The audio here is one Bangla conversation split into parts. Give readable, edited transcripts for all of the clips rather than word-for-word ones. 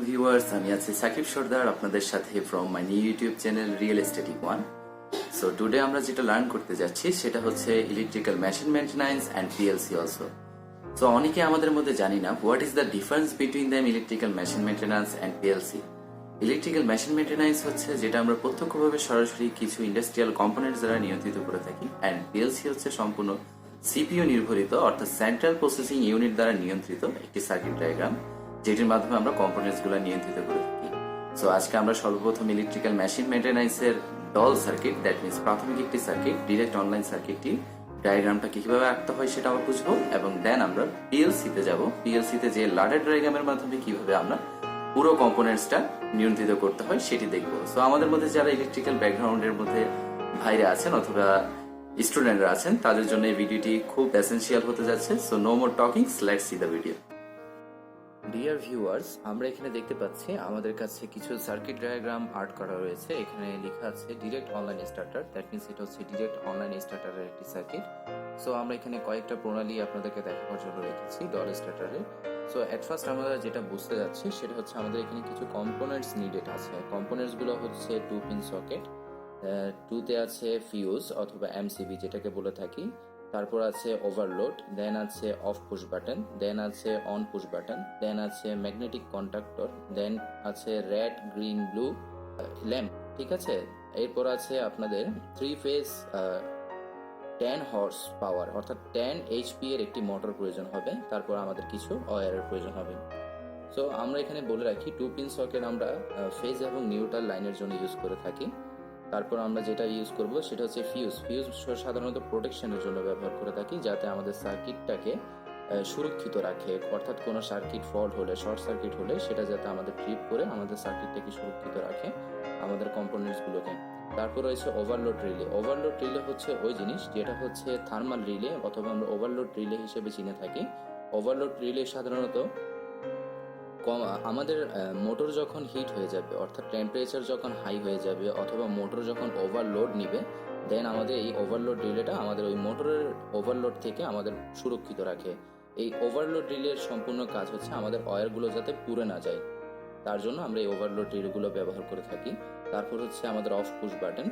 ভিউয়ার্স, আমি আছি সাকিব সর্দার আপনাদের সাথে from my new YouTube channel real aesthetic one. So today আমরা যেটা লার্ন করতে যাচ্ছি সেটা হচ্ছে electrical machine maintenance and PLC also. So অনেকে আমাদের মধ্যে জানি না what is the difference between the electrical machine maintenance and PLC. Electrical machine maintenance হচ্ছে যেটা আমরা প্রত্যক্ষভাবে সরাসরি কিছু ইন্ডাস্ট্রিয়াল কম্পোনেন্টস দ্বারা নিয়ন্ত্রিত করে থাকি, অ্যান্ড পিএলসি হচ্ছে সম্পূর্ণ সিপিইউ নির্ভরিত অর্থাৎ সেন্ট্রাল প্রসেসিং ইউনিট দ্বারা নিয়ন্ত্রিত একটি সার্কিট ডায়াগ্রাম, যেটির মাধ্যমে আমরা কম্পোনেন্টস গুলো নিয়ন্ত্রিত করে থাকি। সো আজকে আমরা সর্বপ্রথম ইলেকট্রিক্যাল মেশিন মেইনটেন্যান্স এর ডল সার্কিট, দ্যাট মিনস প্রাথমিক একটি সার্কিট, ডিরেক্ট অনলাইন সার্কিটটি ডায়াগ্রামটা কিভাবে আঁকতে হয় সেটা আমরা বুঝবো, এবং দেন আমরা পিএলসি তে যাব। পিএলসি তে যে লাডার ডায়াগ্রামের মাধ্যমে কিভাবে আমরা পুরো কম্পোনেন্টসটা নিয়ন্ত্রিত করতে হয় সেটি দেখবো। সো আমাদের মধ্যে যারা ইলেকট্রিক্যাল ব্যাকগ্রাউন্ডের মধ্যে ভাইরা আছেন অথবা স্টুডেন্টরা আছেন তাদের জন্য এই ভিডিওটি খুব এসেনশিয়াল হতে যাচ্ছে। So no more talking, let's see the video. Dear viewers, আমরা এখানে দেখতে পাচ্ছি আমাদের কাছে কিছু সার্কিট ডায়াগ্রাম আর্ট করা রয়েছে। এখানে লেখা আছে direct online starter, that means এটা হচ্ছে ডিরেক্ট অনলাইন স্টার্টারের একটি সার্কিট। সো আমরা এখানে কয়েকটা প্রণালী আপনাদেরকে দেখাবার জন্য রেখেছি ডল স্টার্টারের। সো এট ফার্স্ট আমরা যেটা বুঝতে যাচ্ছি সেটা হচ্ছে আমাদের এখানে কিছু কম্পোনেন্টস নিডেড আছে। কম্পোনেন্টস গুলো হচ্ছে 2 পিন সকেট, 2তে আছে ফিউজ অথবা এমসিবি যেটাকে বলে থাকি, তারপর আছে ওভারলোড, দেন আছে অফ পুশ বাটন, দেন আছে অন পুশ বাটন, দেন আছে ম্যাগনেটিক কন্ট্যাক্টর, দেন আছে রেড গ্রিন ব্লু ল্যাম্প। ঠিক আছে, এরপর আছে আপনাদের 3 ফেজ 10 হর্স পাওয়ার অর্থাৎ 10 এইচপি এর একটি মোটর প্রয়োজন হবে। তারপর আমাদের কিছু ওয়্যারের প্রয়োজন হবে। সো আমরা এখানে বলে রাখি 2 পিন সকেট আমরা ফেজ এবং নিউট্রাল লাইনের জন্য ইউজ করে থাকি। তারপর আমরা যেটা ইউজ করব সেটা হচ্ছে ফিউজ। ফিউজ সাধারণত প্রোটেকশনের জন্য ব্যবহার করে থাকি, যাতে আমাদের সার্কিটটাকে সুরক্ষিত রাখে, অর্থাৎ কোনো সার্কিট ফল্ট হলে, শর্ট সার্কিট হলে সেটা যাতে আমাদের ট্রিপ করে আমাদের সার্কিটটাকে সুরক্ষিত রাখে, আমাদের কম্পোনেন্টসগুলোকে। তারপর রয়েছে ওভারলোড রিলে। ওভারলোড রিলে হচ্ছে ওই জিনিস যেটা হচ্ছে থার্মাল রিলে অথবা আমরা ওভারলোড রিলে হিসেবে চিনে থাকি। ওভারলোড রিলে সাধারণত আমাদের মোটর যখন হিট হয়ে যাবে অর্থাৎ টেম্পারেচার যখন হাই হয়ে যাবে অথবা মোটর যখন ওভারলোড নিবে, দেন আমাদের এই ওভারলোড রিলেটা আমাদের ওই মোটরের ওভারলোড থেকে আমাদের সুরক্ষিত রাখে। এই ওভারলোড রিলের সম্পূর্ণ কাজ হচ্ছে আমাদের ওয়্যারগুলো যাতে পুড়ে না যায়, তার জন্য আমরা এই ওভারলোড রিলগুলো ব্যবহার করে থাকি। তারপর হচ্ছে আমাদের অফ পুশ বাটন,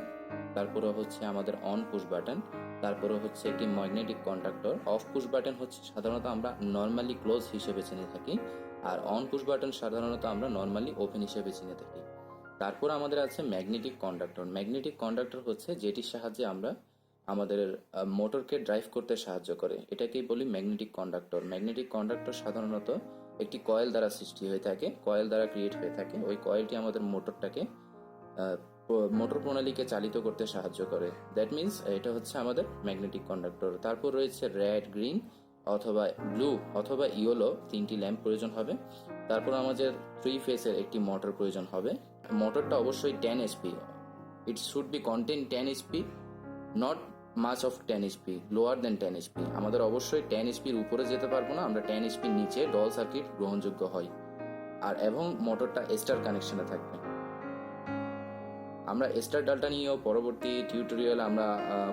তারপরে হচ্ছে আমাদের অন পুশ বাটন, তারপরে হচ্ছে একটি magnetic contactor. Of push button হচ্ছে সাধারণত আমরা নর্মালি ক্লোজ হিসেবে চিনে থাকি, আর অন পুশ বাটন সাধারণত আমরা নর্মালি ওপেন হিসেবে চিনে থাকি। তারপর আমাদের আছে ম্যাগনেটিক কন্ডাক্টর। ম্যাগনেটিক কন্ডাক্টর হচ্ছে যেটির সাহায্যে আমরা আমাদের মোটরকে ড্রাইভ করতে সাহায্য করে, এটাকেই বলি ম্যাগনেটিক কন্ডাক্টর। ম্যাগনেটিক কন্ডাক্টর সাধারণত একটি কয়েল দ্বারা সৃষ্টি হয়ে থাকে, কয়েল দ্বারা ক্রিয়েট হয়ে থাকে। ওই কয়েলটি আমাদের মোটরটাকে মোটর প্রণালীকে চালিত করতে সাহায্য করে, দ্যাট মিনস এটা হচ্ছে আমাদের ম্যাগনেটিক কন্ডাক্টর। তারপর রয়েছে রেড, গ্রিন অথবা ব্লু অথবা ইয়েলো 3টি ল্যাম্প প্রয়োজন হবে। তারপর আমাদের 3 ফেজের একটি মোটর প্রয়োজন হবে। মোটরটা অবশ্যই 10 HP, it should be contain 10 HP, not much of 10 HP, lower than 10 HP. আমাদের অবশ্যই 10 এইচপির উপরে যেতে পারবো না, আমরা 10 এইচপির নিচে ডল সার্কিট গ্রহণযোগ্য হয়। আর এবং মোটরটা স্টার কানেকশনে থাকবে। আমরা স্টার ডালটা নিয়েও পরবর্তী টিউটোরিয়ালে আমরা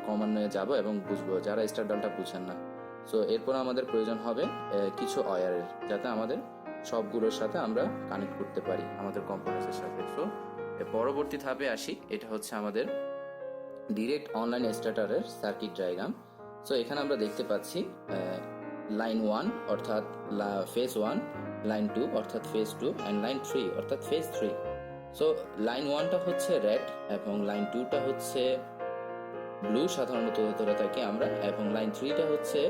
ক্রমান্বয়ে যাব এবং বুঝবো, যারা স্টার ডালটা বুঝেন না। সো এরপর আমাদের প্রয়োজন হবে কিছু ওয়্যারের, যাতে আমাদের সবগুলোর সাথে আমরা কানেক্ট করতে পারি আমাদের কম্পোনেন্টসের সাথে। সো পরবর্তী ধাপে আসি, এটা হচ্ছে আমাদের ডিরেক্ট অনলাইন স্টার্টারের সার্কিট ডায়াগ্রাম। সো এখানে আমরা দেখতে পাচ্ছি লাইন 1 অর্থাৎ ফেজ 1, লাইন 2 অর্থাৎ ফেজ 2, অ্যান্ড লাইন 3 অর্থাৎ ফেজ 3। সো লাইন 1টা হচ্ছে রেড এবং লাইন 2টা হচ্ছে ব্লু সাধারণত ধরে থাকি আমরা, এবং লাইন 3টা হচ্ছে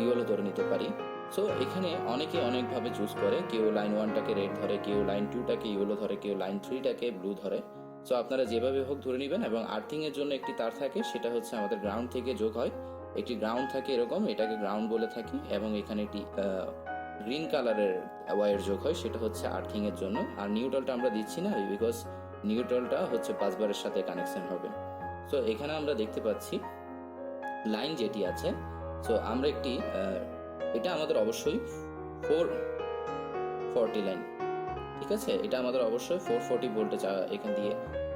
ইয়েলো ধরে নিতে পারি। সো এখানে অনেকে অনেকভাবে চুজ করে, কেউ লাইন 1টাকে রেড ধরে, কেউ লাইন 2টাকে ইয়েলো ধরে, কেউ লাইন 3টাকে ব্লু ধরে। সো আপনারা যেভাবে হোক ধরে নেবেন। এবং আর্থিং এর জন্য একটি তার থাকে, সেটা হচ্ছে আমাদের গ্রাউন্ড থেকে যোগ হয়। একটি গ্রাউন্ড থাকে এরকম, এটাকে গ্রাউন্ড বলে থাকি, এবং এখানে একটি গ্রিন কালারের ওয়্যার যোগ হয়, সেটা হচ্ছে আর্থিং এর জন্য। আর নিউট্রালটা আমরা দিচ্ছি না, বিকজ নিউট্রালটা হচ্ছে বাসবারের সাথে কানেকশন হবে। সো এখানে আমরা দেখতে পাচ্ছি লাইন যেটি আছে, সো আমরা একটি এটা আমাদের অবশ্যই 440 লাইন, ঠিক আছে, এটা আমাদের অবশ্যই 440 ভোল্টেজ এখান দিয়ে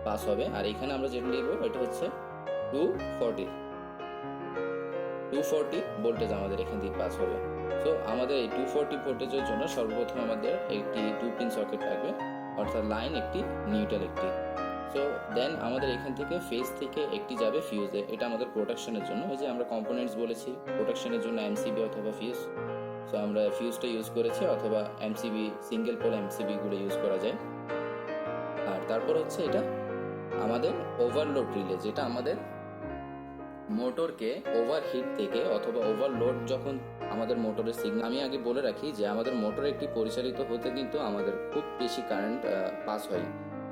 পাস হবে। আর এখানে আমরা যেটা লিখবো এটা হচ্ছে 240 ভোল্টেজ আমাদের এখান দিয়ে পাস হবে। সো আমাদের এই 240 ভোল্টেজের জন্য সর্বপ্রথম আমাদের একটি 2 পিন সকেট লাগবে। অর্থাৎ লাইন একটি, নিউট্রাল একটি। সো দেন আমাদের এখান থেকে ফেজ থেকে একটি যাবে ফিউজে, এটা আমাদের প্রোটেকশনের জন্য। ওই যে আমরা কম্পোনেন্টস বলেছি প্রোটেকশনের জন্য এমসিবি অথবা ফিউজ, সো আমরা ফিউজটা ইউজ করেছি, অথবা এমসিবি সিঙ্গেল পোল এমসিবি গুলো ইউজ করা যায়। আর তারপর হচ্ছে এটা আমাদের ওভারলোড রিলে, যেটা আমাদের মোটরকে ওভারহিট থেকে অথবা ওভারলোড যখন আমাদের মোটরের সিগন্যাল, আমি আগে বলে রাখি যে আমাদের মোটর একটি পরিচালিত হতে কিন্তু আমাদের খুব বেশি কারেন্ট পাস হয়,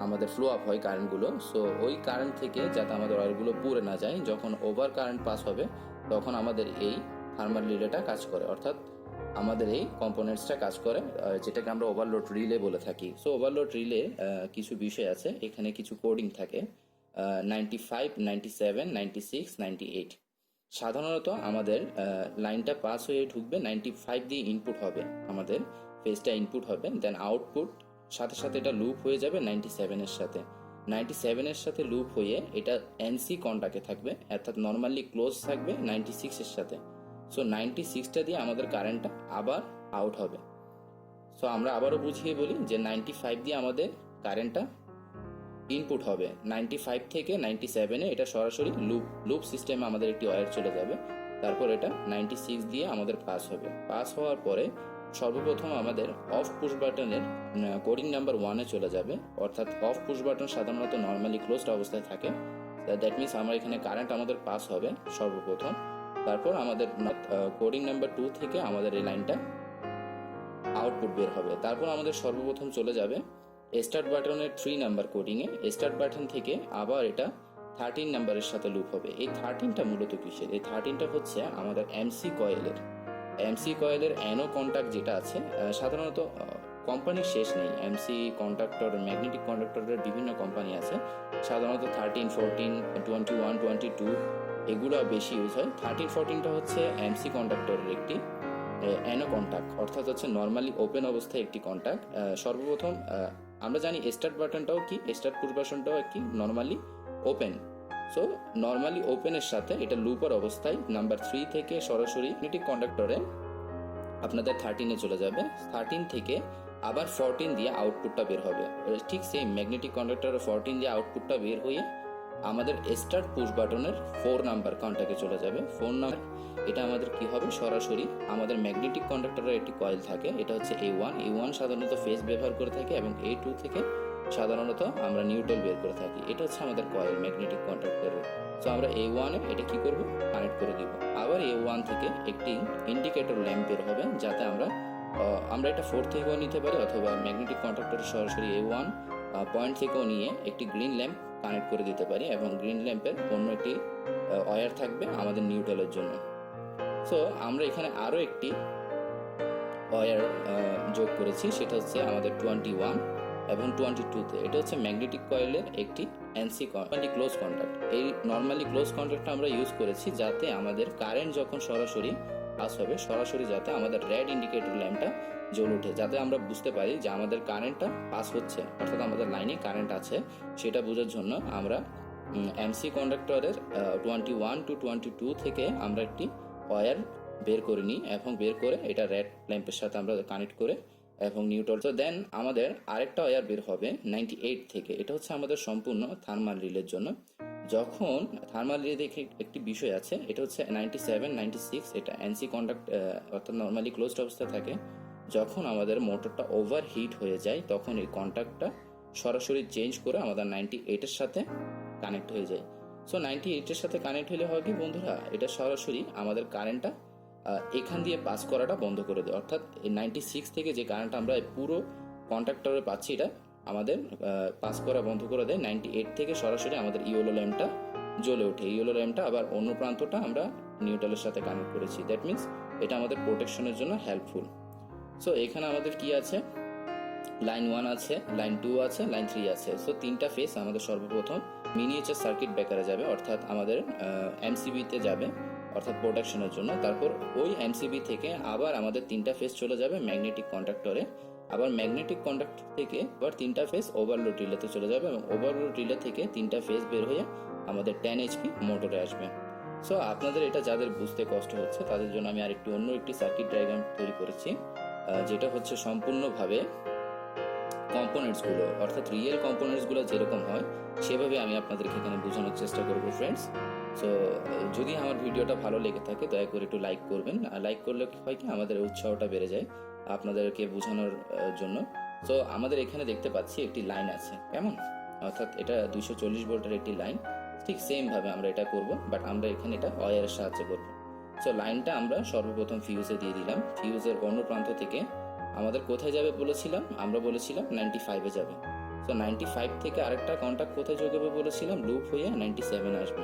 আমাদের ফ্লো আপ হয় কারেন্টগুলো। সো ওই কারেন্ট থেকে যাতে আমাদের অয়েলগুলো পুড়ে না যায়, যখন ওভার কারেন্ট পাস হবে তখন আমাদের এই থার্মাল রিলেটা কাজ করে, অর্থাৎ আমাদের এই কম্পোনেন্টসটা কাজ করে, যেটাকে আমরা ওভারলোড রিলে বলে থাকি। সো ওভারলোড রিলে কিছু বিষয় আছে, এখানে কিছু কোডিং থাকে 95, 97, 96, 98। সাধারণত আমাদের লাইনটা পাস হয়ে ঢুকবে 95 দিয়ে ইনপুট হবে, আমাদের ফেজটা ইনপুট হবে, দেন আউটপুট সাথে সাথে এটা লুপ হয়ে যাবে 97 এর সাথে। 97 এর সাথে লুপ হয়ে এটা এনসি কন্টাক্টে থাকবে, অর্থাৎ নর্মালি ক্লোজ থাকবে 96 এর সাথে। সো 96টা দিয়ে আমাদের কারেন্টটা আবার আউট হবে। সো আমরা আবারও বুঝিয়ে বলি যে 95 দিয়ে আমাদের কারেন্টটা ইনপুট হবে, 95 থেকে 97-এ এটা সরাসরি লুপ সিস্টেমে আমাদের একটি ওয়্যার চলে যাবে, তারপর এটা 96 দিয়ে আমাদের পাস হবে। পাস হওয়ার পরে সর্বপ্রথম আমাদের অফ পুশ বাটনের কোডিং নাম্বার 1-এ চলে যাবে, অর্থাৎ অফ পুশ বাটন সাধারণত নর্মালি ক্লোজড অবস্থায় থাকে। দ্যাট মিনস আমরা এখানে কারেন্ট আমাদের পাস হবে সর্বপ্রথম, তারপর আমাদের কোডিং নাম্বার 2 থেকে আমাদের এই লাইনটা আউটপুট বের হবে। তারপর আমাদের সর্বপ্রথম চলে যাবে স্টার্ট বাটনের 3 নাম্বার কোডিংয়ে, স্টার্ট বাটন থেকে আবার এটা 13 নাম্বারের সাথে লুপ হবে। এই 13টা মূলত কিসের? এই 13টা হচ্ছে আমাদের এমসি কয়েলের অ্যানো কন্টাক্ট যেটা আছে, সাধারণত কোম্পানির শেষ নেই, এমসি কন্ডাক্টর, ম্যাগনেটিক কন্ডাক্টরের বিভিন্ন কোম্পানি আছে, সাধারণত 13, 14, 21, 22 এগুলো বেশি ইউজ হয়। 13, 14টা হচ্ছে এমসি কন্ডাক্টরের একটি অ্যানো কন্টাক্ট, অর্থাৎ হচ্ছে নর্মালি ওপেন অবস্থায় একটি কন্টাক্ট। সর্বপ্রথম আমরা জানি স্টার্ট বাটনটাও কি, স্টার্ট পুশ বাটনটাও কি নর্মালি ওপেন। সো নর্মালি ওপেনের সাথে এটা লুপার অবস্থায় নাম্বার 3 থেকে সরাসরি ম্যাগনেটিক কন্ডাক্টরে আপনাদের 13-এ চলে যাবে, 13 থেকে আবার 14 দিয়ে আউটপুটটা বের হবে। ঠিক সেম ম্যাগনেটিক কন্ডাক্টরে 14 দিয়ে আউটপুটটা বের হয়ে আমাদের স্টার্ট পুশ বাটনের 4 নাম্বার কন্টাক্টে চলে যাবে। 4 নাম্বার এটা আমাদের কি হবে, সরাসরি আমাদের ম্যাগনেটিক কন্ডাক্টরের একটি কয়েল থাকে, এটা হচ্ছে A1 সাধারণত ফেজ ব্যবহার করে থাকে, এবং A2 থেকে সাধারণত আমরা নিউট্রাল বের করে থাকি। এটা হচ্ছে আমাদের কয়েল ম্যাগনেটিক কন্ডাক্টরের। সো আমরা A1-এ এটা কি করব, কানেক্ট করে দিব। আবার A1 থেকে একটি ইন্ডিকেটর ল্যাম্প বের হবে, যাতে আমরা এটা 4 থেকেও নিতে পারি, অথবা ম্যাগনেটিক কন্ডাক্টরের সরাসরি A1 পয়েন্ট থেকেও নিয়ে একটি গ্রিন ল্যাম্প কানেক্ট করে দিতে পারি, এবং গ্রিন ল্যাম্পের অন্য একটি ওয়্যার থাকবে আমাদের নিউট্রালের জন্য। সো আমরা এখানে আরও একটি ওয়্যার যোগ করেছি, সেটা হচ্ছে আমাদের 21 এবং 22-তে। এটা হচ্ছে ম্যাগনেটিক কয়েলের একটি এনসি ক্লোজ কন্ট্যাক্ট। এই নর্মালি ক্লোজ কন্ট্যাক্টটা আমরা ইউজ করেছি যাতে আমাদের কারেন্ট যখন সরাসরি পাস হবে, সরাসরি যাতে আমাদের রেড ইন্ডিকেটর ল্যাম্পটা জ্বলে ওঠে, যাতে আমরা বুঝতে পারি যে আমাদের কারেন্টটা পাস হচ্ছে, অর্থাৎ আমাদের লাইনে কারেন্ট আছে, সেটা বোঝার জন্য আমরা এমসি কন্ডাক্টরের 21 to 22 থেকে আমরা একটি ওয়্যার বের করে নিই, এবং বের করে এটা রেড ল্যাম্পের সাথে আমরা কানেক্ট করে এবং নিউট্রাল। তো দেন আমাদের আরেকটা ওয়্যার বের হবে 98 থেকে, এটা হচ্ছে আমাদের সম্পূর্ণ থার্মাল রিলের জন্য। যখন থার্মাল রিলে দেখে একটি বিষয় আছে, এটা হচ্ছে 97, 96, এটা এনসি কন্ডাক্ট অর্থাৎ নর্মালি ক্লোজড অবস্থায় থাকে। যখন আমাদের মোটরটা ওভার হিট হয়ে যায়, তখন এই কন্ট্যাক্টটা সরাসরি চেঞ্জ করে আমাদের 98-এর সাথে কানেক্ট হয়ে যায়। সো 98-এর সাথে কানেক্ট হলে হয় কি বন্ধুরা, এটা সরাসরি আমাদের কারেন্টটা এখান দিয়ে পাস করাটা বন্ধ করে দেয়, অর্থাৎ 96 থেকে যে কারেন্ট আমরা পুরো কন্ট্যাক্টরে পাচ্ছি, এটা আমাদের পাস করা বন্ধ করে দেয়। 98 থেকে সরাসরি আমাদের ইয়েলো ল্যাম্পটা জ্বলে ওঠে। ইয়েলো ল্যাম্পটা আবার অন্য প্রান্তটা আমরা নিউট্রালের সাথে কানেক্ট করেছি, দ্যাট মিনস এটা আমাদের প্রোটেকশনের জন্য হেল্পফুল। সো এখানে আমাদের কি আছে, লাইন 1 আছে, লাইন 2 আছে, লাইন 3 আছে। সো 3টা ফেজ আমাদের সর্বপ্রথম মিনিয়েচার সার্কিট ব্রেকারে যাবে, অর্থাৎ আমাদের এমসিবিতে যাবে, অর্থাৎ প্রোটেকশনের জন্য। তারপর ওই এমসিবি থেকে আবার আমাদের 3টা ফেজ চলে যাবে ম্যাগনেটিক কন্ডাক্টরে, আবার ম্যাগনেটিক কন্ডাক্টর থেকে আবার 3টা ফেজ ওভারলোড রিলেতে চলে যাবে, এবং ওভারলোড রিলে থেকে 3টা ফেজ বের হয়ে আমাদের 10 HP মোটরে আসবে। সো আপনাদের এটা যাদের বুঝতে কষ্ট হচ্ছে তাদের জন্য আমি আরেকটি অন্য একটি সার্কিট ডায়াগ্রাম তৈরি করেছি, যেটা হচ্ছে সম্পূর্ণভাবে কম্পোনেন্টসগুলো অর্থাৎ রিয়েল কম্পোনেন্টসগুলো যেরকম হয় সেভাবে আমি আপনাদেরকে এখানে বোঝানোর চেষ্টা করবো ফ্রেন্ডস। সো যদি আমার ভিডিওটা ভালো লেগে থাকে দয়া করে একটু লাইক করবেন, আর লাইক করলে কি হয় কি আমাদের উৎসাহটা বেড়ে যায় আপনাদেরকে বোঝানোর জন্য। সো আমাদের এখানে দেখতে পাচ্ছি একটি লাইন আছে, কেমন, অর্থাৎ এটা 240 ভোল্টের একটি লাইন। ঠিক সেম ভাবে আমরা এটা করব, বাট আমরা এখানে এটা ওয়্যারের সাহায্যে করব। সো লাইনটা আমরা সর্বপ্রথম ফিউজে দিয়ে দিলাম। ফিউজের অন্য প্রান্ত থেকে আমাদের কোথায় যাবে বলেছিলাম, আমরা বলেছিলাম 95-এ যাবে। সো 95 থেকে আরেকটা কন্টাক্ট কোথায় যোগ হবে বলেছিলাম, লুপ হয়ে 97 আসবে।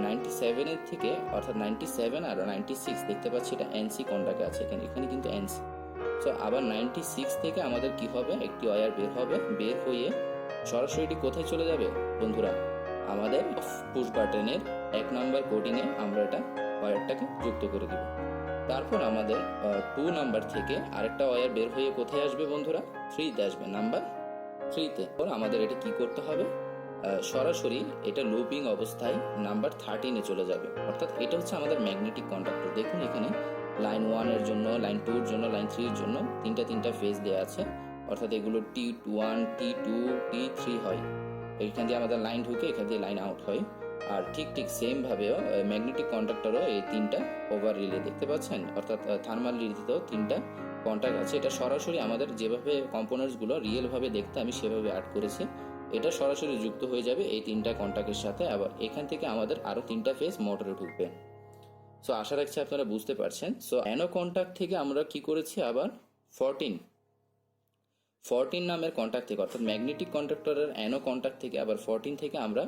97 এর থেকে অর্থাৎ 97 আর 96 দেখতে পাচ্ছি এটা এনসি কন্টাক্টে আছে, এখানে কিন্তু এনসি। সো আবার 96 থেকে আমাদের কি হবে, একটি ওয়্যার বের হবে, বের হয়ে সরাসরি এটি কোথায় চলে যাবে বন্ধুরা, আমাদের পুশ বাটনের 1 নাম্বার কোডিংয়ে আমরা এটা ওয়্যারটাকে যুক্ত করে দিব। তারপর আমাদের 2 নাম্বার থেকে আরেকটা ওয়্যার বের হয়ে কোথায় আসবে বন্ধুরা, 3-তে আসবে, নাম্বার 3-তে। আমাদের এটা কি করতে হবে, সরাসরি এটা লুপিং অবস্থায় নাম্বার 13-এ চলে যাবে। অর্থাৎ এটা হচ্ছে আমাদের ম্যাগনেটিক কন্ডাক্টর। দেখুন এখানে লাইন 1 এর জন্য, লাইন 2 এর জন্য, লাইন 3 এর জন্য তিনটা ফেজ দেওয়া আছে, অর্থাৎ এগুলো T1, T2, T3 হয়। এখান দিয়ে আমাদের লাইন ঢুকে, এখান দিয়ে লাইন আউট হয়। আর ঠিক সেম ভাবেও ম্যাগনেটিক কন্ডাক্টরও এই 3টা ওভার রিলে দেখতে পাচ্ছেন, অর্থাৎ থার্মাল রিলেতেও 3টা কন্ট্যাক্ট আছে। এটা সরাসরি আমাদের যেভাবে কম্পোনেন্টসগুলো রিয়েল ভাবে দেখতে আমি সেভাবে অ্যাড করেছি, এটা সরাসরি যুক্ত হয়ে যাবে এই 3টা কন্ট্যাক্টের সাথে। আবার এখান থেকে আমাদের আরো 3টা ফেজ মোটরে ঢুকবে। সো আশা রাখছি আপনারা বুঝতে পারছেন। সো অ্যানো কন্ট্যাক্ট থেকে আমরা কি করেছি, আবার 14 নামের কন্ট্যাক্ট থেকে, অর্থাৎ ম্যাগনেটিক কন্ডাক্টরের অ্যানো কন্ট্যাক্ট থেকে আবার 14 থেকে আমরা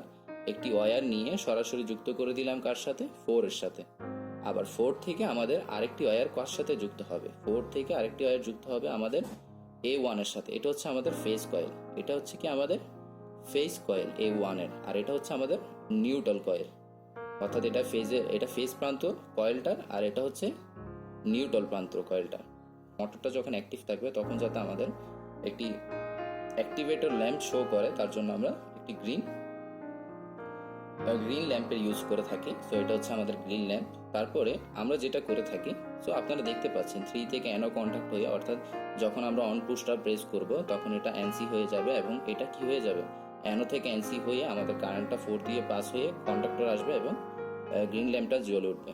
একটি ওয়্যার নিয়ে সরাসরি যুক্ত করে দিলাম কার সাথে, 4 এর সাথে। আবার 4 থেকে আমাদের আরেকটি ওয়্যার কার সাথে যুক্ত হবে, 4 থেকে আরেকটি ওয়্যার যুক্ত হবে আমাদের A1 এর সাথে। এটা হচ্ছে আমাদের ফেজ কয়েল, এটা হচ্ছে কি আমাদের ফেজ কয়েল A1 এর, আর এটা হচ্ছে আমাদের নিউট্রাল কয়েল। অর্থাৎ এটা ফেজ প্রান্ত কয়েলটার, আর এটা হচ্ছে নিউট্রাল প্রান্ত কয়েলটার। মোটরটা যখন অ্যাক্টিভ থাকবে তখন যাতে আমাদের একটি অ্যাক্টিভেটর ল্যাম্প শো করে, তার জন্য আমরা একটি গ্রিন ল্যাম্পের ইউজ করে থাকি। সো এটা হচ্ছে আমাদের গ্রিন ল্যাম্প। তারপরে আমরা যেটা করে থাকি, সো আপনারা দেখতে পাচ্ছেন 3 থেকে অ্যানো কন্ট্যাক্ট হয়ে, অর্থাৎ যখন আমরা অন পুশটা প্রেস করব তখন এটা এনসি হয়ে যাবে, এবং এটা কি হয়ে যাবে, অ্যানো থেকে এনসি হয়ে আমাদের কারেন্টটা 4 দিয়ে পাস হয়ে কন্ডাক্টর আসবে এবং গ্রিন ল্যাম্পটা জ্বলে উঠবে।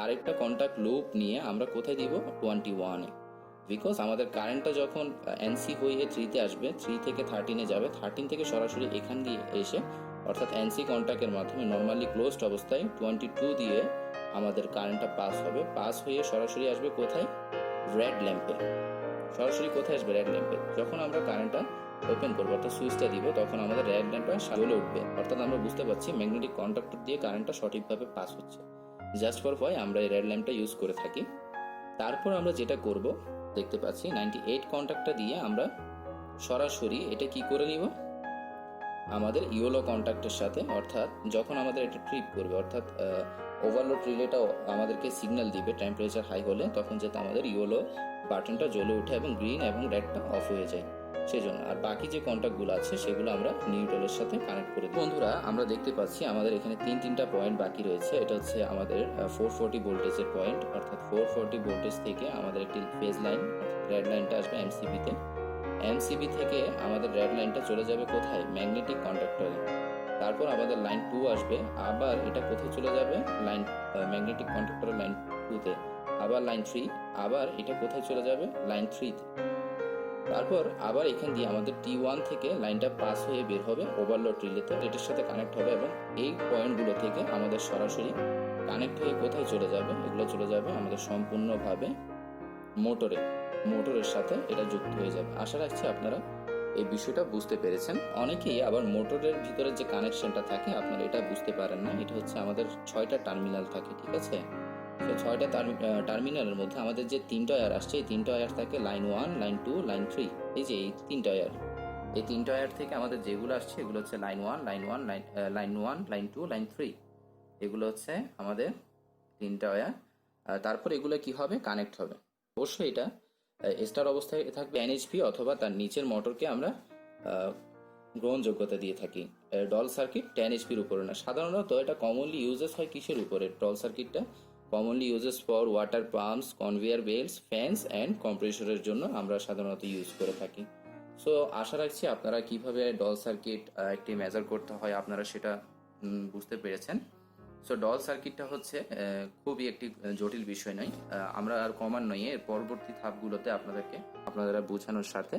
আরেকটা কন্ট্যাক্ট লুপ নিয়ে আমরা কোথায় দিব, 21-এ। বিকজ আমাদের কারেন্টটা যখন এনসি হয়ে 3-তে আসবে, 3 থেকে 13-এ যাবে, 13 থেকে সরাসরি এখান দিয়ে এসে, অর্থাৎ এনসি কন্ট্যাক্টের মাধ্যমে নর্মালি ক্লোজড অবস্থায় 22 দিয়ে আমাদের কারেন্টটা পাস হবে, পাস হয়ে সরাসরি আসবে কোথায়, রেড ল্যাম্পে। সরাসরি কোথায় আসবে, রেড ল্যাম্পে। যখন আমরা কারেন্টটা ওপেন করবো অর্থাৎ সুইচটা দিব, তখন আমাদের রেড ল্যাম্পটা জ্বলে উঠবে। অর্থাৎ আমরা বুঝতে পারছি ম্যাগনেটিক কন্ডাক্টর দিয়ে কারেন্টটা সঠিকভাবে পাস হচ্ছে। জাস্ট ফর ভয় আমরা এই রেড ল্যাম্পটা ইউজ করে থাকি। তারপর আমরা যেটা করব, দেখতে পাচ্ছি 98 কন্ট্যাক্টটা দিয়ে আমরা সরাসরি এটা কি করে নিব, আমাদের ইয়েলো কন্ট্যাক্টের সাথে। অর্থাৎ যখন আমাদের এটা ট্রিপ করবে, অর্থাৎ ওভারলোড রিলেটাও আমাদেরকে সিগন্যাল দিবে টেম্পারেচার হাই হলে, তখন যাতে আমাদের ইয়েলো বাটনটা জ্বলে ওঠে এবং গ্রিন এবং রেডটা অফ হয়ে যায় সেজন্য। আর বাকি যে কন্ট্যাক্টগুলো আছে সেগুলো আমরা নিউট্রালের সাথে কানেক্ট করে দিই। বন্ধুরা আমরা দেখতে পাচ্ছি আমাদের এখানে তিনটা পয়েন্ট বাকি রয়েছে। এটা হচ্ছে আমাদের 440 ভোল্টেজের পয়েন্ট, অর্থাৎ 440 ভোল্টেজ থেকে আমাদের একটি ফেজ লাইন, রেড লাইনটা আসবে এমসিবিতে। এমসিবি থেকে আমাদের রেড লাইনটা চলে যাবে কোথায়, ম্যাগনেটিক কন্ডাক্টরে। তারপর আমাদের লাইন 2 আসবে, আবার এটা কোথায় চলে যাবে, লাইন ম্যাগনেটিক কন্ডাক্টরের লাইন 2-তে। আবার লাইন 3, আবার এটা কোথায় চলে যাবে, লাইন 3-তে। তারপর আবার এখান দিয়ে আমাদের T1 থেকে লাইনটা পাস হয়ে বের হবে ওভারলোড রিলেতে, এটার সাথে কানেক্ট হবে, এবং এই পয়েন্টগুলো থেকে আমাদের সরাসরি কানেক্ট হয়ে কোথায় চলে যাবে, এগুলো চলে যাবে আমাদের সম্পূর্ণভাবে মোটরের সাথে এটা যুক্ত হয়ে যাবে। আশা রাখছি আপনারা এই বিষয়টা বুঝতে পেরেছেন। অনেকেই আবার মোটরের ভিতরে যে কানেকশনটা থাকে আপনারা এটা বুঝতে পারেন না। এটা হচ্ছে আমাদের 6টা টার্মিনাল থাকে, ঠিক আছে। তো 6টা টার্মিনালের মধ্যে আমাদের যে 3টা ওয়্যার আসছে, এই 3টা ওয়্যার থাকে লাইন 1, লাইন 2, লাইন 3। এই যে এই 3টা ওয়্যার, এই 3টা ওয়্যার থেকে আমাদের যেগুলো আসছে এগুলো হচ্ছে লাইন 1, লাইন 2, লাইন 3। এগুলো হচ্ছে আমাদের 3টা ওয়্যার। তারপর এগুলো কি হবে, কানেক্ট হবে। অবশ্যই এটা স্টার অবস্থায় থাকবে এনএইচপি, অথবা তার নিচের মোটরকে আমরা গ্রহণযোগ্যতা দিয়ে থাকি ডল সার্কিট 10 এইচপির উপরে না। সাধারণত এটা কমনলি ইউজেস হয় কিসের উপরে, ডল সার্কিটটা commonly uses for water pumps, conveyor belts, fans and কম্প্রেসরের জন্য আমরা সাধারণত ইউজ করে থাকি। সো আশা রাখছি আপনারা কিভাবে ডল সার্কিট একটি মেজার করতে হয় আপনারা সেটা বুঝতে পেরেছেন। সো ডল সার্কিটটা হচ্ছে খুবই একটি জটিল বিষয় নয়। আমরা আর কমান নয়, এর পরবর্তী ধাপগুলোতে আপনারা বোঝানোর সাথে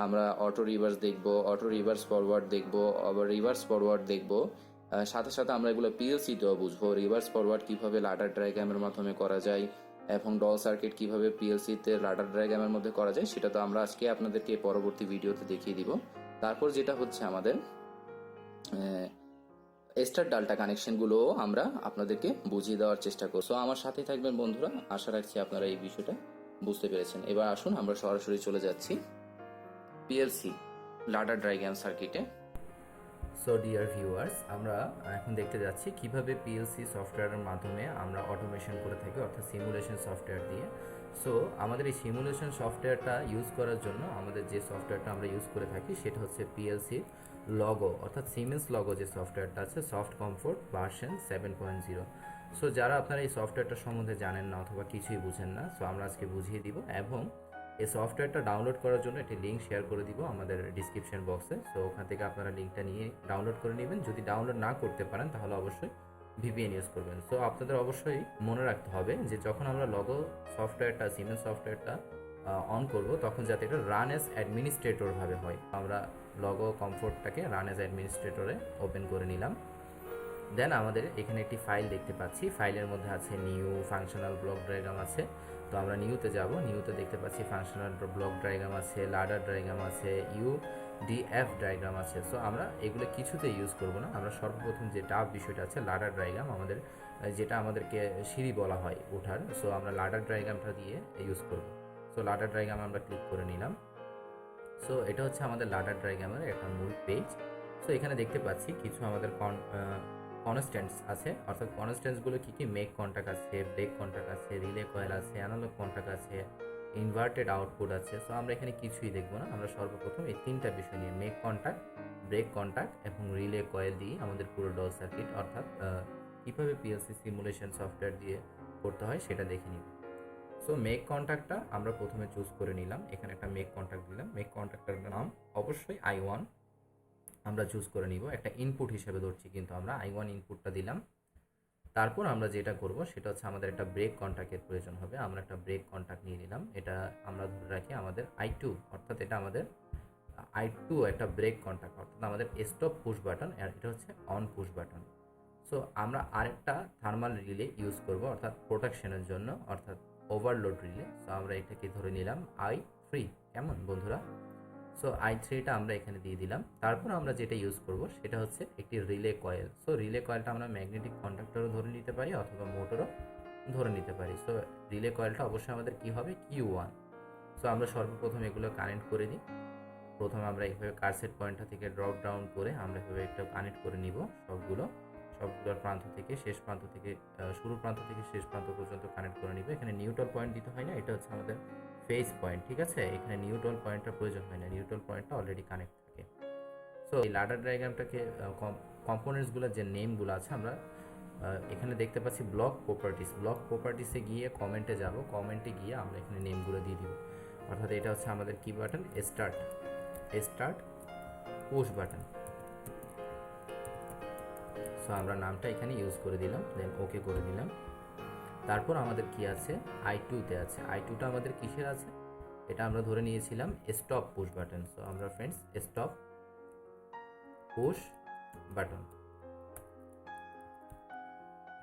আমরা অটো রিভার্স দেখব, অটো রিভার্স ফরওয়ার্ড দেখব, আবার রিভার্স ফরওয়ার্ড দেখব। সাথে সাথে আমরা এগুলো পিএলসিতেও বুঝবো, রিভার্স ফরওয়ার্ড কিভাবে লাডার ডায়াগ্রামের মাধ্যমে করা যায় এবং ডল সার্কিট কিভাবে পিএলসিতে লাডার ডায়াগ্রামের মধ্যে করা যায় সেটা তো আমরা আজকে আপনাদেরকে পরবর্তী ভিডিওতে দেখিয়ে দিব। তারপর যেটা হচ্ছে আমাদের স্টার ডাল্টা কানেকশনগুলো আমরা আপনাদেরকে বুঝিয়ে দেওয়ার চেষ্টা করছি। তো আমার সাথে থাকবেন বন্ধুরা, আশা রাখছি আপনারা এই বিষয়টা বুঝতে পেরেছেন। এবার আসুন আমরা সরাসরি চলে যাচ্ছি পিএলসি লাডার ডায়াগ্রাম সার্কিটে। সো ডিয়ার ভিউয়ার্স, আমরা এখন দেখতে যাচ্ছি কিভাবে পিএলসি সফটওয়্যারের মাধ্যমে আমরা অটোমেশন করে থাকি, অর্থাৎ সিমুলেশন সফটওয়্যার দিয়ে। সো আমাদের এই সিমুলেশন সফটওয়্যারটা ইউজ করার জন্য আমাদের যে সফটওয়্যারটা আমরা ইউজ করে থাকি সেটা হচ্ছে পিএলসি লগো, অর্থাৎ সিমেন্স লগো যে সফটওয়্যারটা আছে, সফট কমফোর্ট ভার্সন 7.0। সো যারা আপনারা এই সফটওয়্যারটা সম্বন্ধে জানেন না অথবা কিছুই বুঝেন না, সো আমরা আজকে বুঝিয়ে দিব এবং এই সফটওয়্যারটা ডাউনলোড করার জন্য একটি লিঙ্ক শেয়ার করে দিব আমাদের ডিসক্রিপশন বক্সে। সো ওখান থেকে আপনারা লিঙ্কটা নিয়ে ডাউনলোড করে নেবেন। যদি ডাউনলোড না করতে পারেন তাহলে অবশ্যই ভিপিএন ইউজ করবেন। সো আপনাদের অবশ্যই মনে রাখতে হবে যে যখন আমরা লগো সফটওয়্যারটা, সিমেন্স সফটওয়্যারটা অন করব তখন যাতে এটা রান অ্যাজ অ্যাডমিনিস্ট্রেটর ভাবে হয়। আমরা লগো কমফোর্টটাকে রান অ্যাজ অ্যাডমিনিস্ট্রেটরে ওপেন করে নিলাম। দেন আমাদের এখানে একটি ফাইল দেখতে পাচ্ছি, ফাইলের মধ্যে আছে নিউ ফাংশনাল ব্লক ডায়াগ্রাম আছে। তো আমরা নিউতে যাব, নিউতে দেখতে পাচ্ছি ফাংশনাল ব্লক ডায়াগ্রাম আছে, লাডার ডায়াগ্রাম আছে, ইউডিএফ ডায়াগ্রাম আছে। সো আমরা এগুলো কিছুতে ইউজ করব না, আমরা সর্বপ্রথম যে টাফ বিষয়টা আছে লাডার ডায়াগ্রাম, আমাদের যেটা আমাদেরকে সিঁড়ি বলা হয় ওঠার, সো আমরা লাডার ডায়াগ্রামটা দিয়ে ইউজ করব। সো লাডার ডায়াগ্রাম আমরা ক্লিক করে নিলাম। সো এটা হচ্ছে আমাদের লাডার ডায়াগ্রামের একটা মূল পেজ। সো এখানে দেখতে পাচ্ছি কিছু আমাদের কনস্ট্যান্টস আছে, অর্থাৎ কনস্ট্যান্টসগুলো কী কী, মেক কন্টাক্ট আছে, ব্রেক কন্টাক্ট আছে, রিলে কয়েল আছে, অ্যানালগ কন্টাক্ট আছে, ইনভার্টেড আউটপুট আছে। সো আমরা এখানে কিছুই দেখবো না, আমরা সর্বপ্রথম এই তিনটা বিষয় নিয়ে মেক কন্টাক্ট, ব্রেক কন্টাক্ট এবং রিলে কয়েল দিয়ে আমাদের পুরো ডল সার্কিট, অর্থাৎ কীভাবে পিএলসি সিমুলেশন সফটওয়্যার দিয়ে করতে হয় সেটা দেখে নিব। সো মেক কন্টাক্টটা আমরা প্রথমে চুজ করে নিলাম, এখানে একটা মেক কন্টাক্ট দিলাম। মেক কন্টাক্টের নাম অবশ্যই I1 আমরা চুজ করে নিব, একটা ইনপুট হিসেবে ধরছি কিন্তু আমরা I1 ইনপুটটা দিলাম। তারপর আমরা যেটা করব সেটা হচ্ছে আমাদের একটা ব্রেক কন্টাক্টের প্রয়োজন হবে, আমরা একটা ব্রেক কন্টাক্ট নিয়ে নিলাম। এটা আমরা ধরে রাখি আমাদের I2, অর্থাৎ এটা আমাদের I2 একটা ব্রেক কন্টাক্ট, অর্থাৎ আমাদের স্টপ পুশ বাটন, আর এটা হচ্ছে অন পুশ বাটন। সো আমরা আরেকটা থার্মাল রিলে ইউজ করব, অর্থাৎ প্রোটেকশনের জন্য, অর্থাৎ ওভারলোড রিলে। সো আমরা এটাকে ধরে নিলাম I3। কেমন বন্ধুরা? সো I3টা আমরা এখানে দিয়ে দিলাম। তারপর আমরা যেটা ইউজ করব সেটা হচ্ছে একটি রিলে কয়েল। সো রিলে কয়েলটা আমরা ম্যাগনেটিক কন্ডাক্টরও ধরে নিতে পারি অথবা মোটরও ধরে নিতে পারি। সো রিলে কয়েলটা অবশ্যই আমাদের কি হবে, Q1। সো আমরা সর্বপ্রথম এগুলো কানেক্ট করে নিই। প্রথমে আমরা এইভাবে কারসেট পয়েন্টটা থেকে ড্রপ ডাউন করে আমরা এভাবে একটা কানেক্ট করে নিব সবগুলোর প্রান্ত থেকে শেষ প্রান্ত থেকে শুরু প্রান্ত থেকে শেষ প্রান্ত পর্যন্ত কানেক্ট করে নিব। এখানে নিউট্রাল পয়েন্ট দিতে হয় না, এটা হচ্ছে আমাদের ফেজ পয়েন্ট, ঠিক আছে? এখানে নিউট্রাল পয়েন্টটার প্রয়োজন হয় না, নিউট্রাল পয়েন্টটা অলরেডি কানেক্ট থাকে। সো এই লাডার ডায়াগ্রামটাকে কম্পোনেন্টসগুলোর যে নেমগুলো আছে আমরা এখানে দেখতে পাচ্ছি ব্লক প্রপার্টিসে গিয়ে কমেন্টে যাব, কমেন্টে গিয়ে আমরা এখানে নেমগুলো দিয়ে দিব। অর্থাৎ এটা হচ্ছে আমাদের কি button, start push button. So আমরা নামটা এখানে ইউজ করে দিলাম, দেন ওকে করে দিলাম। তারপর আমাদের কি আছে, I2তে আছে। I2টা আমাদের কিসের আছে, এটা আমরা ধরে নিয়েছিলাম স্টপ পুশ বাটন। সো আমরা ফ্রেন্ডস স্টপ পুশ বাটন,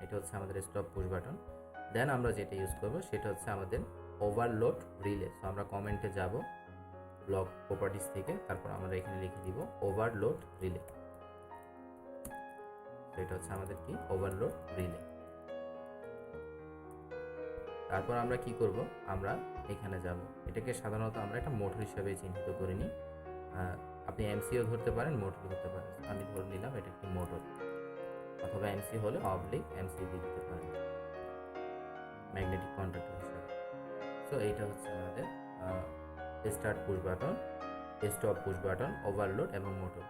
এটা হচ্ছে আমাদের স্টপ পুশ বাটন। দেন আমরা যেটা ইউজ করব সেটা হচ্ছে আমাদের ওভারলোড রিলে। সো আমরা কমেন্টে যাব ব্লক প্রপার্টিস থেকে, তারপর আমরা এখানে লিখে দিব ওভারলোড রিলে। এটা হচ্ছে আমাদের কি, ওভারলোড রিলে। তারপর আমরা কি করব, আমরা এখানে যাব, এটাকে সাধারণত আমরা একটা মোটর হিসাবে চিহ্নিত করে নিই। আপনি এমসিও ধরতে পারেন, মোটর ধরতে পারেন। আমি ধরে নিলাম এটা একটি মোটর, অথবা এমসি হলে অবলিক এমসি দিয়ে দিতে পারেন ম্যাগনেটিক কন্ডাক্টর হিসাবে। সো এইটা হচ্ছে আমাদের start push button, stop push button, overload এবং মোটর।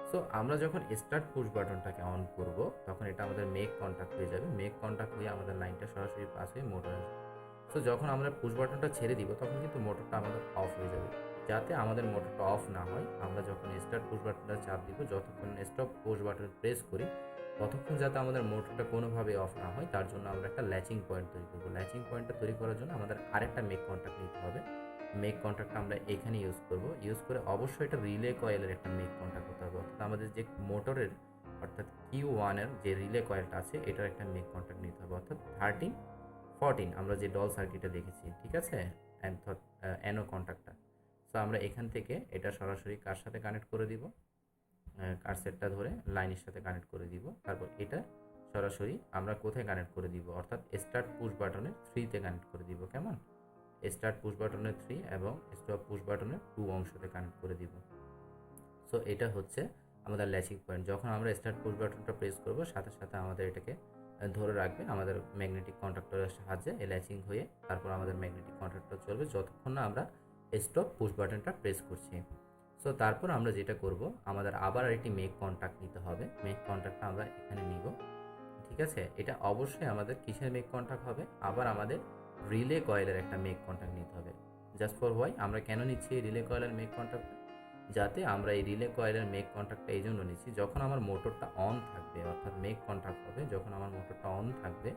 সো আমরা যখন স্টার্ট পুশ বাটনটাকে অন করব তখন এটা আমাদের মেক কন্টাক্ট হয়ে যাবে, মেক কন্টাক্ট হয়ে আমাদের লাইনটা সরাসরি পাস হয়ে মোটর আসবে। সো যখন আমরা পুশ বাটনটা ছেড়ে দিব তখন কিন্তু মোটরটা আমাদের অফ হয়ে যাবে। যাতে আমাদের মোটরটা অফ না হয়। আমরা যখন স্টার্ট পুশ বাটনটা চাপ দিব, যতক্ষণ স্টপ পুশ বাটন প্রেস করি ততক্ষণ যাতে আমাদের মোটরটা কোনোভাবে অফ না হয়, তার জন্য আমরা একটা ল্যাচিং পয়েন্ট তৈরি করবো। ল্যাচিং পয়েন্টটা তৈরি করার জন্য আমাদের আরেকটা মেক কন্ট্যাক্ট নিতে হবে। মেক কন্ট্যাক্টটা আমরা এখানে ইউজ করব। ইউজ করে অবশ্যই এটা রিলে কয়েলের একটা মেক কন্ট্যাক্ট হতে হবে, অর্থাৎ আমাদের যে মোটরের অর্থাৎ Q1 এর যে রিলে কয়েলটা আছে এটার একটা মেক কন্ট্যাক্ট নিতে হবে, অর্থাৎ 13-14 আমরা যে ডল সার্কিটে দেখেছি, ঠিক আছে, অ্যানো কন্ট্যাক্টটা। সো আমরা এখান থেকে এটা সরাসরি কার সাথে কানেক্ট করে দিব, কার সেটটা ধরে লাইনের সাথে কানেক্ট করে দিব। তারপর এটা সরাসরি আমরা কোথায় কানেক্ট করে দিব, অর্থাৎ স্টার্ট পুশ বাটনের 3তে কানেক্ট করে দিব। কেমন? স্টার্ট পুশ বাটনের 3 এবং স্টপ পুশ বাটনের 2 অংশতে কানেক্ট করে দিব। সো এটা হচ্ছে আমাদের ল্যাচিং পয়েন্ট। যখন আমরা স্টার্ট পুশ বাটনটা প্রেস করব সাথে সাথে আমাদের এটাকে ধরে রাখবে আমাদের ম্যাগনেটিক কন্ট্যাক্টরের সাহায্যে ল্যাচিং হয়ে, তারপর আমাদের ম্যাগনেটিক কন্ট্যাক্টর চলবে যতক্ষণ না আমরা স্টপ পুশ বাটনটা প্রেস করছি। সো তারপর আমরা যেটা করব, আমাদের আবার একটি মেক কন্ট্যাক্ট নিতে হবে। মেক কন্ট্যাক্টটা আমরা এখানে নিব, ঠিক আছে। এটা অবশ্যই আমাদের কিসের মেক কন্ট্যাক্ট হবে, আবার আমাদের রিলে কয়েলের একটা মেক কন্ট্যাক্ট নিতে হবে। জাস্ট ফর ওয়াই আমরা কেন নিচ্ছি এই রিলে কয়েলের মেক কন্ট্যাক্টটা, যাতে আমরা এই রিলে কয়েলের মেক কন্ট্যাক্টটা এই জন্য নিচ্ছি, যখন আমার মোটরটা অন থাকবে অর্থাৎ মেক কন্ট্যাক্ট হবে যখন আমার মোটরটা অন থাকবে,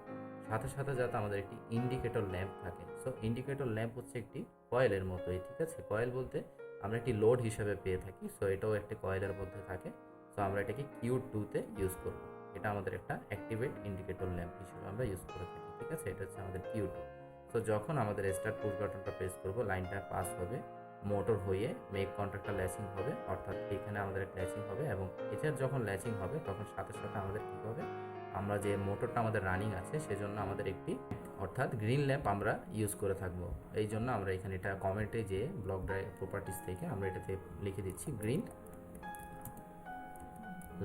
সাথে সাথে যাতে আমাদের একটি ইন্ডিকেটর ল্যাম্প থাকে। সো ইন্ডিকেটর ল্যাম্প হচ্ছে একটি কয়েলের মতোই, ঠিক আছে। কয়েল বলতে আমরা একটি লোড হিসাবে পেয়ে থাকি, সো এটাও একটি কয়েলের মধ্যে থাকে। সো আমরা এটাকে Q2-তে ইউজ করব। এটা আমাদের একটা অ্যাক্টিভেট ইন্ডিকেটর ল্যাম্প হিসেবে আমরা ইউজ করে থাকি, ঠিক আছে। এটা হচ্ছে আমাদের Q2। সো যখন আমাদের স্টার্ট পুশ বাটনটা প্রেস করব, লাইনটা পাস হবে, মোটর হয়ে মেক কন্ট্যাক্টটা ল্যাচিং হবে, অর্থাৎ এখানে আমাদের একটা ল্যাচিং হবে, এবং এটার যখন ল্যাচিং হবে তখন সাথে সাথে আমাদের কী হবে, আমরা যে মোটরটা আমাদের রানিং আছে সেজন্য আমাদের একটি অর্থাৎ গ্রিন ল্যাম্প আমরা ইউজ করে থাকবো। এই জন্য আমরা এখানে এটা কমেন্টে যে ব্লক ড্রাইভ প্রপার্টিস থেকে আমরা এটাতে লিখে দিচ্ছি গ্রিন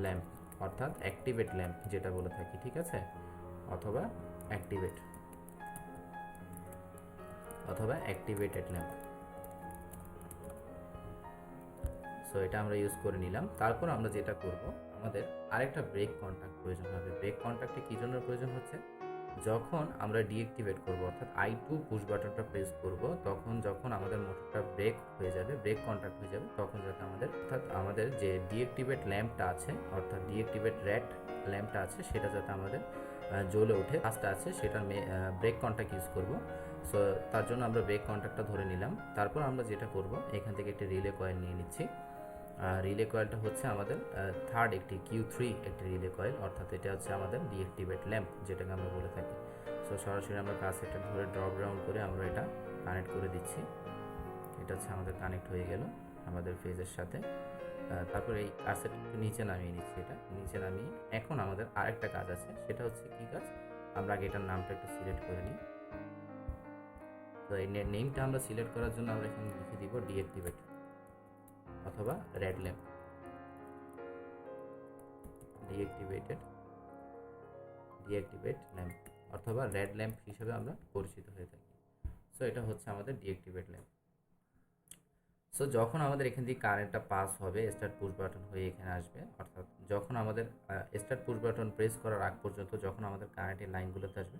ল্যাম্প, অর্থাৎ অ্যাক্টিভেট ল্যাম্প যেটা বলে থাকি, ঠিক আছে, অথবা অ্যাক্টিভেটেড ল্যাম্প। সো এটা আমরা ইউজ করে নিলাম। তারপর আমরা যেটা করব, আমাদের আরেকটা ব্রেক কন্ট্যাক্ট প্রয়োজন হবে। ব্রেক কন্ট্যাক্টে কী জন্য প্রয়োজন হচ্ছে, যখন আমরা ডিঅ্যাক্টিভেট করব অর্থাৎ I2 পুশ বাটনটা প্রেস করব, তখন যখন আমাদের মোটরটা ব্রেক হয়ে যাবে, ব্রেক কন্ট্যাক্ট হয়ে যাবে, তখন যাতে আমাদের যে ডিঅ্যাক্টিভেট ল্যাম্পটা আছে অর্থাৎ ডিঅ্যাক্টিভেট রেড ল্যাম্পটা আছে সেটা যাতে আমাদের জ্বলে ওঠে, কাজটা আছে সেটার ব্রেক কন্ট্যাক্ট ইউজ করব। সো তার জন্য আমরা ব্রেক কন্ট্যাক্টটা ধরে নিলাম। তারপর আমরা যেটা করব, এখান থেকে একটি রিলে কয়েল নিয়ে নিচ্ছি। রিলে কয়েলটা হচ্ছে আমাদের থার্ড একটি Q3 একটি রিলে কয়েল, অর্থাৎ এটা হচ্ছে আমাদের ডিঅ্যাক্টিভেট ল্যাম্প যেটাকে আমরা বলে থাকি। সো সরাসরি আমরা কাছেরটা ধরে ড্রপ ডাউন করে আমরা এটা কানেক্ট করে দিচ্ছি। এটা হচ্ছে আমাদের কানেক্ট হয়ে গেল আমাদের ফেজের সাথে। তারপর এই কাছের একটু নিচে নামিয়ে নিচ্ছি, এটা নিচে নামিয়ে এখন আমাদের আরেকটা কাজ আছে, সেটা হচ্ছে কী কাজ, আমরা আগে এটার নামটা একটু সিলেক্ট করে নিই। তো এই নেমটা আমরা সিলেক্ট করার জন্য আমরা এখানে লিখে দিব ডিঅ্যাক্টিভেট অথবা রেড ল্যাম্প, ডিঅ্যাক্টিভেট ল্যাম্প অথবা রেড ল্যাম্প হিসেবে আমরা পরিচিত হয়ে থাকি। সো এটা হচ্ছে আমাদের ডিঅ্যাক্টিভেট ল্যাম্প। সো যখন আমাদের এখান থেকে কারেন্টটা পাস হবে, স্টার্ট পুশ বাটন হয়ে এখানে আসবে, অর্থাৎ যখন আমাদের স্টার্ট পুশ বাটন প্রেস করার আগ পর্যন্ত যখন আমাদের কারেন্টের লাইনগুলোতে আসবে,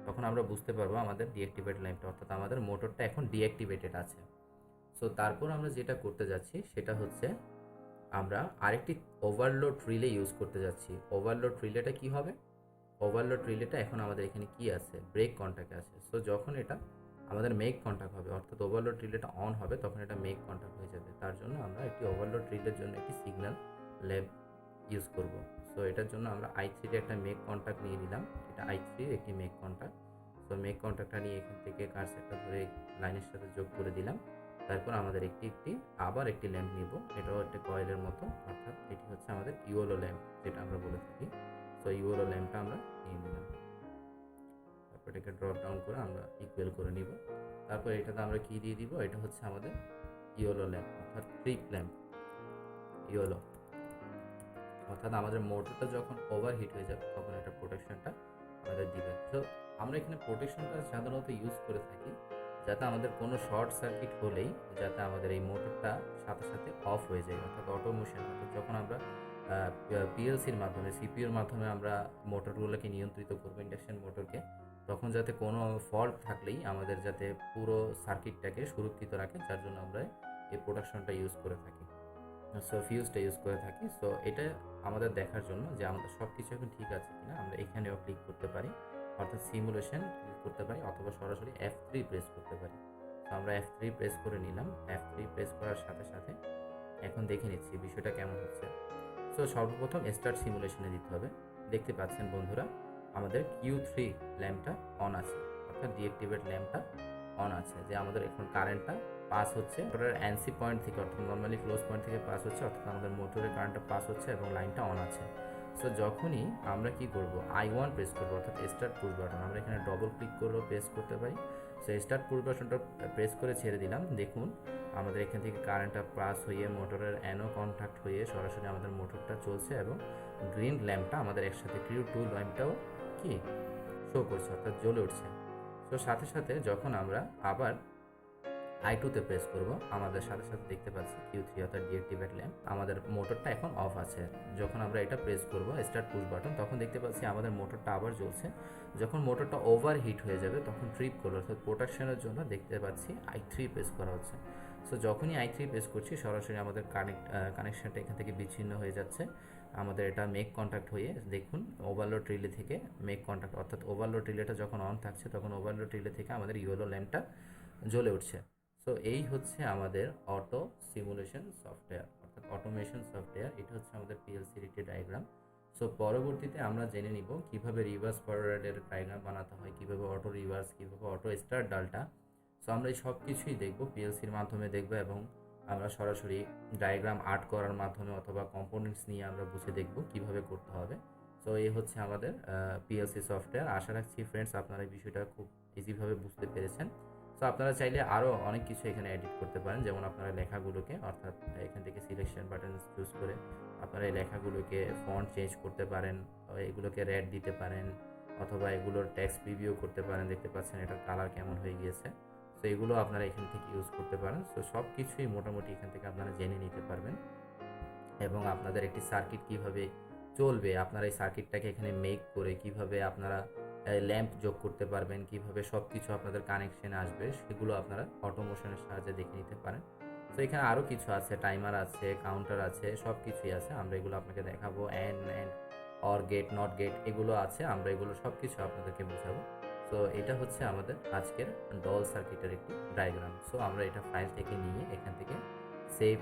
তখন আমরা বুঝতে পারবো আমাদের ডিঅ্যাক্টিভেট ল্যাম্পটা অর্থাৎ আমাদের মোটরটা এখন ডিঅ্যাক্টিভেটেড আছে। সো তারপর আমরা যেটা করতে যাচ্ছি সেটা হচ্ছে আমরা আরেকটি ওভারলোড রিলে ইউজ করতে যাচ্ছি। ওভারলোড রিলেটা কি হবে, ওভারলোড রিলেটা এখন আমাদের এখানে কি আছে, ব্রেক কন্ট্যাক্ট আছে। সো যখন এটা আমাদের মেক কন্ট্যাক্ট হবে অর্থাৎ ওভারলোড রিলেটা অন হবে, তখন এটা মেক কন্ট্যাক্ট হয়ে যাবে। তার জন্য আমরা একটি ওভারলোড রিলের জন্য একটি সিগন্যাল ল্যাম্প ইউজ করব। সো এটার জন্য আমরা I3 একটা মেক কন্ট্যাক্ট নিয়ে নিলাম, এটা I3 একটি মেক কন্ট্যাক্ট। সো মেক কন্ট্যাক্টটা নিয়ে এখান থেকে কার্সারটা ধরে লাইনের সাথে যোগ করে দিলাম। তারপর আমাদের আবার একটি ল্যাম্প নিব, এটাও একটা কয়েলের মতো, অর্থাৎ এটি হচ্ছে আমাদের ইউএলও ল্যাম্প যেটা আমরা বলে থাকি। সো ইউএলও ল্যাম্পটা আমরা নিয়ে নিলাম। তারপর এটাকে ড্রপ ডাউন করে আমরা ইকুয়াল করে নিব। তারপর এটাতে আমরা কি দিয়ে দিব, এটা হচ্ছে আমাদের ইউএলও ল্যাম্প অর্থাৎ ট্রিপ ল্যাম্প। ইউএলও অর্থাৎ আমাদের মোটরটা যখন ওভারহিট হয়ে যাবে তখন এটা প্রোটেকশনটা আমাদের দিবে। তো আমরা এখানে প্রোটেকশনটা সাধারণত ইউজ করে থাকি যাতে আমাদের কোনো শর্ট সার্কিট হলেই যাতে আমাদের এই মোটরটা সাথে সাথে অফ হয়ে যায়, অর্থাৎ অটোমোশন। অর্থাৎ যখন আমরা পিএলসির মাধ্যমে সিপিইউর মাধ্যমে আমরা মোটরগুলোকে নিয়ন্ত্রিত করবো, ইন্ডাকশন মোটরকে, তখন যাতে কোনো ফল্ট থাকলেই আমাদের যাতে পুরো সার্কিটটাকে সুরক্ষিত রাখে, যার জন্য আমরা এই প্রোডাকশনটা ইউজ করে থাকি, সো ফিউজটা ইউজ করে থাকি। সো এটা আমাদের দেখার জন্য যে আমাদের সব কিছু এখন ঠিক আছে কিনা আমরা এখানেও ক্লিক করতে পারি, অর্থাৎ সিমুলেশন ক্লিক করতে পারি অথবা সরাসরি F3 প্রেস করতে পারি। তো আমরা F3 প্রেস করে নিলাম। F3 প্রেস করার সাথে সাথে এখন দেখে নিচ্ছি বিষয়টা কেমন হচ্ছে। সো সর্বপ্রথম স্টার্ট সিমুলেশনে দিতে হবে। দেখতে পাচ্ছেন বন্ধুরা আমাদের Q3 ল্যাম্পটা অন আছে, অর্থাৎ ডিঅ্যাক্টিভেট ল্যাম্পটা অন আছে, যে আমাদের এখন কারেন্টটা পাস হচ্ছে মোটরের এনসি পয়েন্ট থেকে, অর্থাৎ নর্মালি ক্লোজ পয়েন্ট থেকে পাস হচ্ছে, অর্থাৎ আমাদের মোটরের কারেন্টটা পাস হচ্ছে এবং লাইনটা অন আছে। সো যখনই আমরা কি করব, I1 প্রেস করবো অর্থাৎ স্টার্ট পুশ বাটন, আমরা এখানে ডবল ক্লিক করলেও প্রেস করতে পারি। সো স্টার্ট পুশ বাটনটা প্রেস করে ছেড়ে দিলাম। দেখুন আমাদের এখান থেকে কারেন্টটা পাস হয়ে মোটরের অ্যানো কন্ট্যাক্ট হয়ে সরাসরি আমাদের মোটরটা চলছে এবং গ্রিন ল্যাম্পটা আমাদের একসাথে Q2 ল্যাম্পটাও কি শো করছে, অর্থাৎ জ্বলে উঠছে। তো সাথে সাথে যখন আমরা আবার I2তে প্রেস করব, আমাদের সাথে সাথে দেখতে পাচ্ছি Q3 অর্থাৎ ডিঅ্যাক্টিভেট ল্যাম্প, আমাদের মোটরটা এখন অফ আছে। যখন আমরা এটা প্রেস করব স্টার্ট পুশ বাটন, তখন দেখতে পাচ্ছি আমাদের মোটরটা আবার জ্বলছে। যখন মোটরটা ওভার হিট হয়ে যাবে তখন ট্রিপ করবে, অর্থাৎ প্রোটেকশনের জন্য দেখতে পাচ্ছি I3 প্রেস করা হচ্ছে। সো যখনই I3 প্রেস করছি সরাসরি আমাদের কানেকশনটা এখান থেকে বিচ্ছিন্ন হয়ে যাচ্ছে। আমাদের এটা মেক কন্ট্যাক্ট হয়ে দেখুন ওভারলোড রিলে থেকে মেক কন্ট্যাক্ট, অর্থাৎ ওভারলোড রিলেটা যখন অন থাকছে তখন ওভারলোড রিলে থেকে আমাদের ইয়েলো ল্যাম্পটা জ্বলে উঠছে। সো এই হচ্ছে আমাদের অটো সিমুলেশন সফটওয়্যার, অর্থাৎ অটোমেশন সফটওয়্যার। এটা হচ্ছে আমাদের পিএলসির একটি ডায়াগ্রাম। সো পরবর্তীতে আমরা জেনে নিব কিভাবে রিভার্স ফরওয়ার্ডের ডায়াগ্রাম বানাতে হয়, কিভাবে অটো রিভার্স, কিভাবে অটো স্টার্ট ডালটা। সো আমরা এই সব কিছুই দেখব পিএলসির মাধ্যমে দেখব, এবং আমরা সরাসরি ডায়াগ্রাম আর্ট করার মাধ্যমে অথবা কম্পোনেন্টস নিয়ে আমরা বুঝে দেখব কিভাবে করতে হবে। সো এই হচ্ছে আমাদের পিএলসি সফটওয়্যার। আশা রাখছি ফ্রেন্ডস আপনারা এই বিষয়টা খুব ইজিভাবে বুঝতে পেরেছেন। সো আপনারা চাইলে আরও অনেক কিছু এখানে এডিট করতে পারেন, যেমন আপনারা লেখাগুলোকে, অর্থাৎ এখান থেকে সিলেকশন বাটন চুজ করে আপনারা এই লেখাগুলোকে ফন্ট চেঞ্জ করতে পারেন, এগুলোকে রেড দিতে পারেন, অথবা এগুলোর টেক্সট প্রিভিউ করতে পারেন। দেখতে পাচ্ছেন এটার কালার কেমন হয়ে গিয়েছে। সো এগুলো আপনারা এখান থেকে ইউজ করতে পারেন। সো সব কিছুই মোটামুটি এখান থেকে আপনারা জেনে নিতে পারবেন, এবং আপনাদের একটি সার্কিট কিভাবে চলবে, আপনারা এই সার্কিটটাকে এখানে মেক করে কিভাবে আপনারা ল্যাম্প যোগ করতে পারবেন, কিভাবে সব কিছু আপনাদের কানেকশনে আসবে, সেগুলো আপনারা অটোমেশনের সাহায্যে দেখে নিতে পারেন। তো এখানে আরও কিছু আছে, টাইমার আছে, কাউন্টার আছে, সব কিছুই আছে। আমরা এগুলো আপনাকে দেখাবো, and or gate, not gate, এগুলো আছে। আমরা এগুলো সব কিছু আপনাদেরকে বোঝাবো। সো এটা হচ্ছে আমাদের আজকের ডল সার্কিটের একটি ডায়াগ্রাম। সো আমরা এটা ফাইল থেকে নিয়ে এখান থেকে সেভ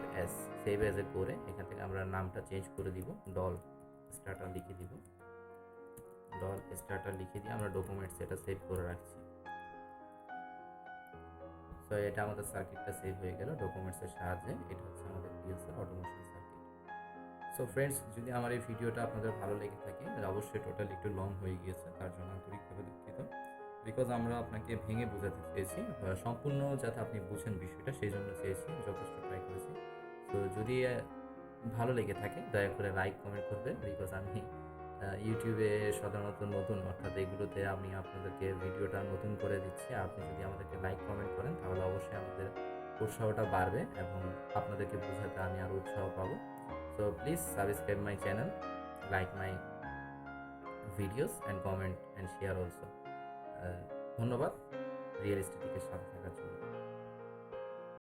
অ্যাজে করে এখান থেকে আমরা নামটা চেঞ্জ করে দিব, ডল স্টার্টার লিখে দিব। ডল স্টার্টার লিখে দিয়ে আমরা ডকুমেন্টস এটা সেভ করে রাখছি। সো এটা আমাদের সার্কিটটা সেভ হয়ে গেল ডকুমেন্টসের সাহায্যে। এটা হচ্ছে আমাদের PLC automation circuit. So friends, যদি আমার এই ভিডিওটা আপনাদের ভালো লেগে থাকে, অবশ্যই টোটাল একটু লং হয়ে গিয়েছে, তার জন্য আন্তরিকভাবে দুঃখিত। বিকজ আমরা আপনাকে ভেঙে বোঝাতে চেয়েছি, সম্পূর্ণ যাতে আপনি বুঝেন বিষয়টা, সেই জন্য চেয়েছি, যথেষ্ট ট্রাই করেছি। তো যদি ভালো লেগে থাকে দয়া করে লাইক কমেন্ট করবেন, বিকজ আমি ইউটিউবে সাধারণত নতুন, অর্থাৎ এগুলোতে আমি আপনাদেরকে ভিডিওটা নতুন করে দিচ্ছি। আপনি যদি আমাদেরকে লাইক কমেন্ট করেন তাহলে অবশ্যই আমাদের উৎসাহটা বাড়বে এবং আপনাদেরকে বোঝাতে আমি আরও উৎসাহ পাবো। So please subscribe my channel, like my videos and comment and share also. ধন্যবাদ রিয়েল এস্টেটিকের সাথে থাকার জন্য।